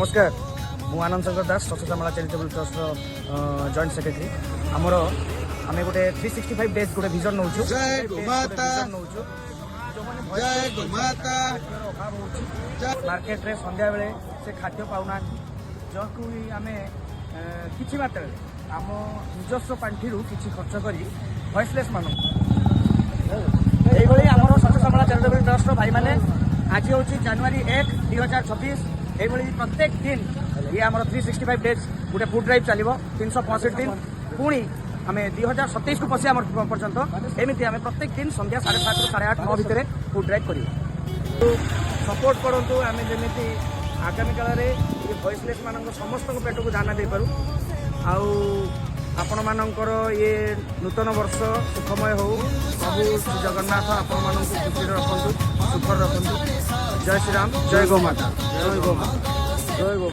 नमस्कार मु आनंद Shankar Das Swachh Shyamala charitable trust joint secretary आमर आम गोटे 365 डेज गोटे विजन नौ मार्केट रे संध्या बेले से खाद्य पाऊना जो आम कि मात्रा आम निजस्व पांठि किसी खर्च कर भॉइसलेस मान आम स्वच्छ श्यामला चैरिटेबल ट्रस्ट भाई मैंने आज हूँ जनवरी 1 2026 ये प्रत्येक दिन ये आम 365 डेज गोटे फुड ड्राइव चलो 365 दिन पुणी आम 2027 को पशि पर्यंत एमती आम प्रत्येक दिन संध्या 7:30 ରୁ 8:30 9 भितर फुड ड्राइव कर सपोर्ट करूँ आम जमी आगामी काल में भॉइसलेस मान समस्त पेट को दाना दे पारू आपण मानकर ये नूतन वर्ष सुखमय हो प्रभु जगन्नाथ आपण मान खुशी रखु सुखर रखु जय श्री राम जय गौ माता जय गौ माता जय गौ